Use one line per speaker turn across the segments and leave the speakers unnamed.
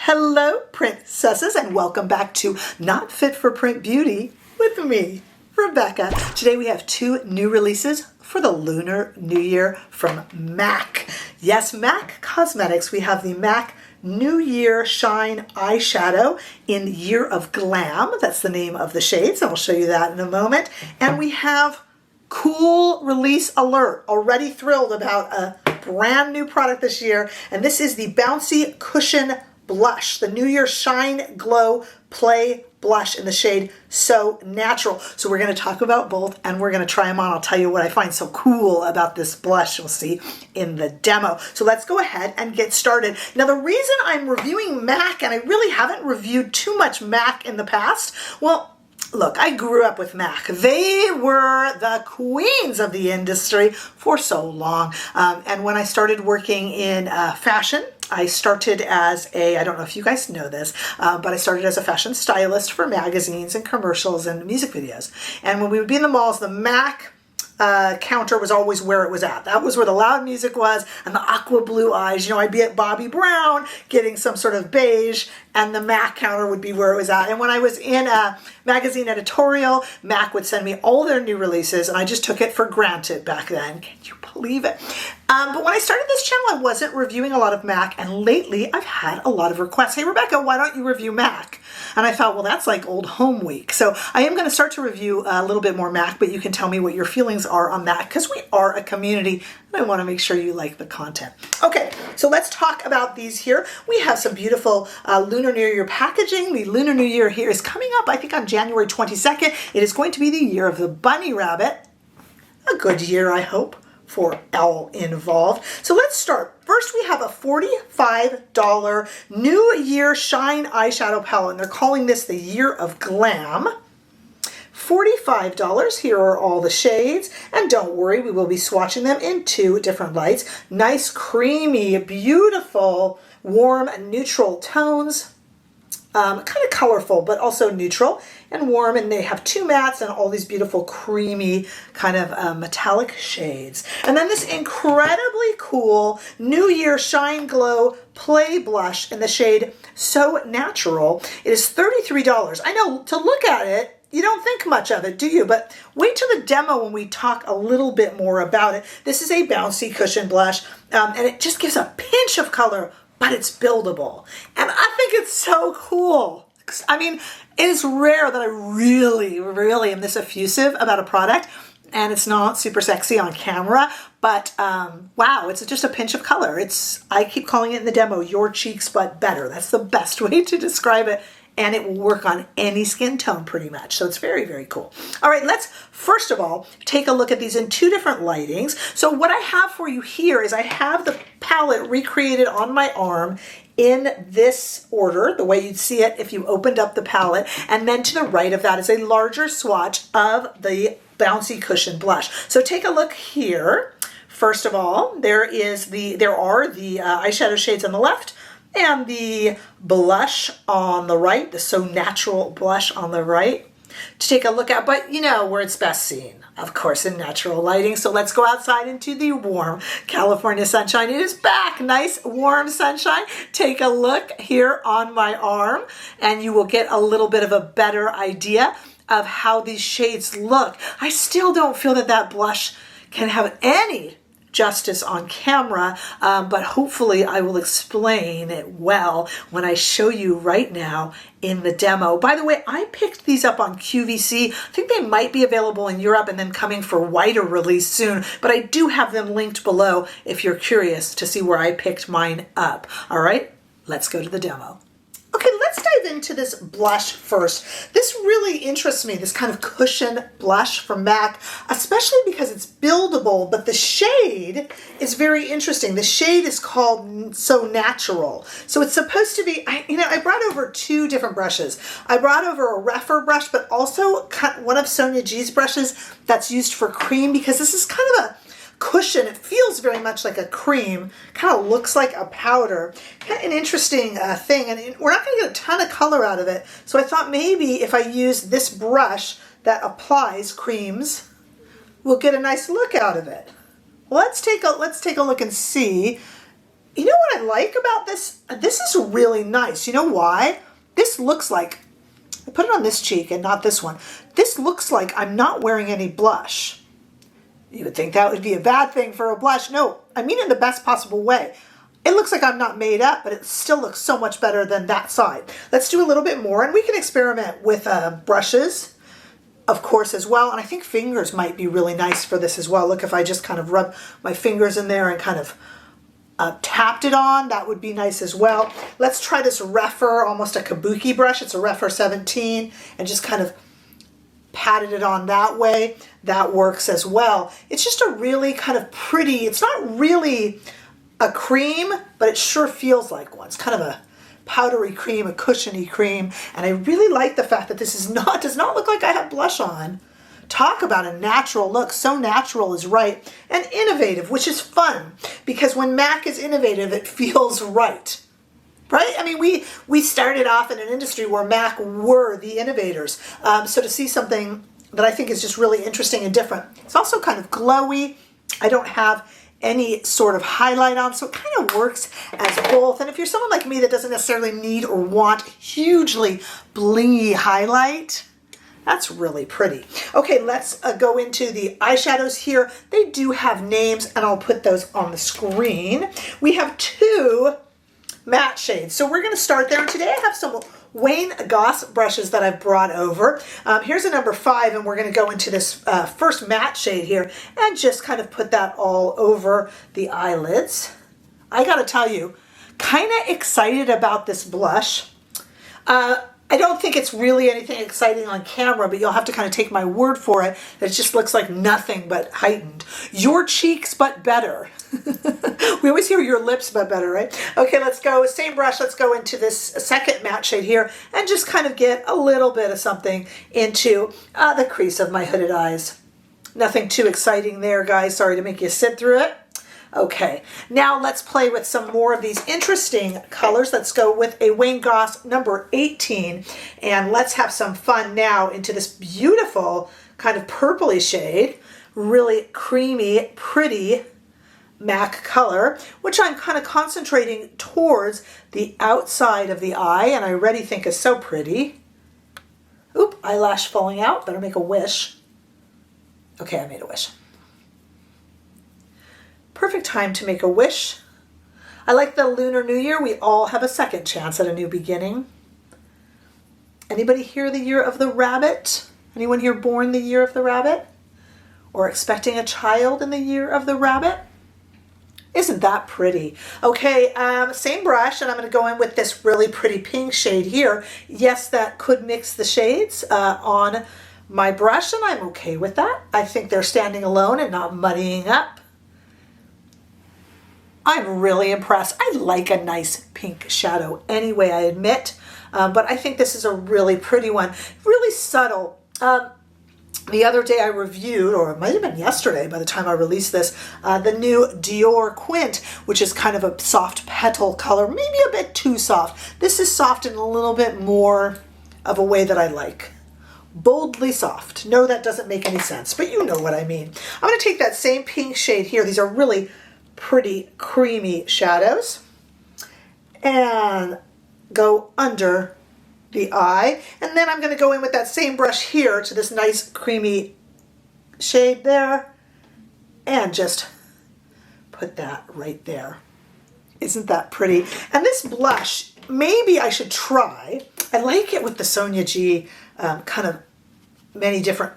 Hello, princesses, and welcome back to Not Fit for Print Beauty with me, Rebecca. Today we have two new releases for the Lunar New Year from MAC. Yes, MAC Cosmetics. We have the MAC New Year Shine Eyeshadow in Year of Glam. That's the name of the shades, and I'll show you that in a moment. And we have cool release alert. Already thrilled about a brand new product this year, and this is the Bouncy Cushion Blush, the New Year Shine Glow Play Blush in the shade So Natural. So we're going to talk about both and we're going to try them on. I'll tell you what I find so cool about this blush. You'll see in the demo. So let's go ahead and get started. Now the reason I'm reviewing MAC, and I really haven't reviewed too much MAC in the past, well, look, I grew up with MAC. They were the queens of the industry for so long. And when I started working in fashion, I started as I don't know if you guys know this, but I started as a fashion stylist for magazines and commercials and music videos. And when we would be in the malls, the MAC counter was always where it was at. That was where the loud music was, and the aqua blue eyes. You know, I'd be at Bobbi Brown getting some sort of beige, and the MAC counter would be where it was at. And when I was in a magazine editorial, MAC would send me all their new releases, and I just took it for granted back then. Can you believe it? But when I started this channel, I wasn't reviewing a lot of MAC, and lately I've had a lot of requests. Hey, Rebecca, why don't you review MAC? And I thought, well, that's like old home week. So I am going to start to review a little bit more MAC, but you can tell me what your feelings are on that because we are a community and I want to make sure you like the content. Okay, so let's talk about these here. We have some beautiful Lunar New Year packaging. The Lunar New Year here is coming up, I think, on January 22nd. It is going to be the year of the bunny rabbit. A good year, I hope, for all involved. So let's start. First, we have a $45 New Year Shine Eyeshadow Palette, and they're calling this the Year of Glam. $45. Here are all the shades, and don't worry, we will be swatching them in two different lights. Nice, creamy, beautiful, warm, neutral tones. Kind of colorful, but also neutral and warm, and they have two mattes and all these beautiful creamy kind of metallic shades. And then this incredibly cool New Year Shine Glow Play Blush in the shade So Natural. It is $33. I know, to look at it, you don't think much of it, do you? But wait till the demo when we talk a little bit more about it. This is a bouncy cushion blush, and it just gives a pinch of color, but it's buildable. And I think it's so cool. I mean, it is rare that I really, really am this effusive about a product, and it's not super sexy on camera, but wow, it's just a pinch of color. I keep calling it in the demo, your cheeks, but better. That's the best way to describe it. And it will work on any skin tone pretty much. So it's very, very cool. All right, let's first of all take a look at these in two different lightings. So what I have for you here is I have the palette recreated on my arm in this order, the way you'd see it if you opened up the palette. And then to the right of that is a larger swatch of the Bouncy Cushion Blush. So take a look here. First of all, there are the eyeshadow shades on the left, and the blush on the right, the So Natural blush on the right to take a look at, but you know where it's best seen, of course, in natural lighting. So let's go outside into the warm California sunshine. It is back, nice warm sunshine. Take a look here on my arm and you will get a little bit of a better idea of how these shades look. I still don't feel that blush can have any justice on camera, but hopefully I will explain it well when I show you right now in the demo. By the way, I picked these up on QVC. I think they might be available in Europe and then coming for wider release soon, but I do have them linked below if you're curious to see where I picked mine up. All right, let's go to the demo. Okay, let's dive into this blush first. This really interests me, this kind of cushion blush from MAC, especially because it's buildable, but the shade is very interesting. The shade is called So Natural. So it's supposed to be, I brought over two different brushes. I brought over a Refer brush, but also one of Sonia G's brushes that's used for cream, because this is kind of a cushion. It feels very much like a cream, kind of looks like a powder. Kind of an interesting thing, and we're not going to get a ton of color out of it. So I thought maybe if I use this brush that applies creams, we'll get a nice look out of it. Let's take a look and see You know what I like about this? This is really nice. You know why? This looks like, I put it on this cheek and not this one. This looks like I'm not wearing any blush. You would think that would be a bad thing for a blush. No, I mean in the best possible way. It looks like I'm not made up, but it still looks so much better than that side. Let's do a little bit more, and we can experiment with brushes, of course, as well. And I think fingers might be really nice for this as well. Look, if I just kind of rub my fingers in there and kind of tapped it on, that would be nice as well. Let's try this Rephr, almost a kabuki brush. It's a Rephr 17, and just kind of patted it on that way. That works as well. It's just a really kind of pretty, it's not really a cream, but it sure feels like one. It's kind of a powdery cream, a cushiony cream, and I really like the fact that this is does not look like I have blush on. Talk about a natural look. So natural is right, and innovative, which is fun, because when MAC is innovative, it feels right. Right? I mean, we started off in an industry where MAC were the innovators. So to see something that I think is just really interesting and different. It's also kind of glowy. I don't have any sort of highlight on, so it kind of works as both. And if you're someone like me that doesn't necessarily need or want hugely blingy highlight, that's really pretty. Okay, let's go into the eyeshadows here. They do have names, and I'll put those on the screen. We have two matte shades. So we're going to start there. And today I have some Wayne Goss brushes that I've brought over. Here's a number 5, and we're going to go into this first matte shade here and just kind of put that all over the eyelids. I got to tell you, kind of excited about this blush. I don't think it's really anything exciting on camera, but you'll have to kind of take my word for it that it just looks like nothing but heightened. Your cheeks, but better. We always hear your lips, but better, right? Okay, let's go. Same brush. Let's go into this second matte shade here and just kind of get a little bit of something into the crease of my hooded eyes. Nothing too exciting there, guys. Sorry to make you sit through it. Okay, now let's play with some more of these interesting colors. Let's go with a Wayne Goss number 18, and let's have some fun now into this beautiful kind of purpley shade, really creamy, pretty MAC color, which I'm kind of concentrating towards the outside of the eye, and I already think is so pretty. Oop, eyelash falling out, better make a wish. Okay, I made a wish. Perfect time to make a wish. I like the Lunar New Year. We all have a second chance at a new beginning. Anybody here the year of the rabbit? Anyone here born the year of the rabbit? Or expecting a child in the year of the rabbit? Isn't that pretty? Okay, same brush, and I'm going to go in with this really pretty pink shade here. Yes, that could mix the shades on my brush, and I'm okay with that. I think they're standing alone and not muddying up. I'm really impressed. I like a nice pink shadow anyway, I admit, but I think this is a really pretty one. Really subtle. The other day I reviewed, or it might have been yesterday by the time I released this, the new Dior Quint, which is kind of a soft petal color, maybe a bit too soft. This is soft in a little bit more of a way that I like. Boldly soft. No, that doesn't make any sense, but you know what I mean. I'm going to take that same pink shade here. These are really pretty creamy shadows, and go under the eye, and then I'm going to go in with that same brush here to this nice creamy shade there and just put that right there. Isn't that pretty? And this blush, maybe I should try. I like it with the Sonia G kind of many different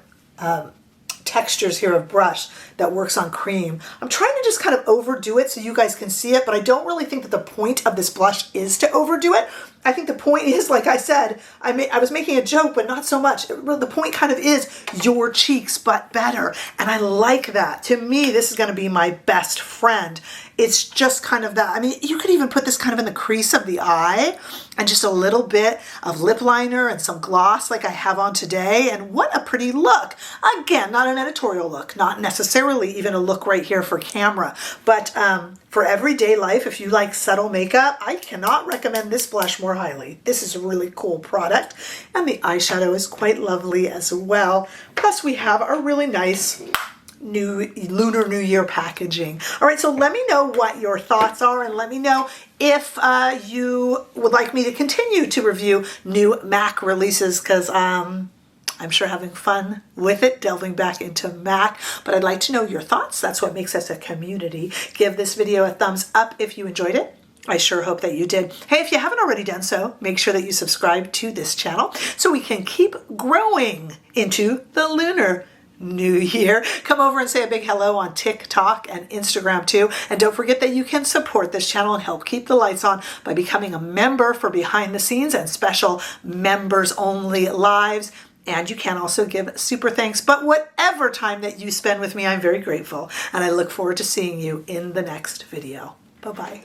textures here of brush that works on cream. I'm trying to just kind of overdo it so you guys can see it, but I don't really think that the point of this blush is to overdo it. I think the point is, like I said, I was making a joke, but not so much. The point kind of is your cheeks, but better. And I like that. To me, this is going to be my best friend. It's just kind of that. I mean, you could even put this kind of in the crease of the eye and just a little bit of lip liner and some gloss like I have on today. And what a pretty look. Again, not an editorial look, not necessarily even a look right here for camera, but for everyday life, if you like subtle makeup, I cannot recommend this blush more highly. This is a really cool product, and the eyeshadow is quite lovely as well. Plus we have a really nice Lunar New Year packaging. All right, so let me know what your thoughts are, and let me know if you would like me to continue to review new Mac releases, because I'm sure having fun with it, delving back into Mac, but I'd like to know your thoughts. That's what makes us a community. Give this video a thumbs up if you enjoyed it. I sure hope that you did. Hey, if you haven't already done so, make sure that you subscribe to this channel so we can keep growing into the Lunar New Year. Come over and say a big hello on TikTok and Instagram too. And don't forget that you can support this channel and help keep the lights on by becoming a member for behind the scenes and special members only lives. And you can also give super thanks. But whatever time that you spend with me, I'm very grateful. And I look forward to seeing you in the next video. Bye-bye.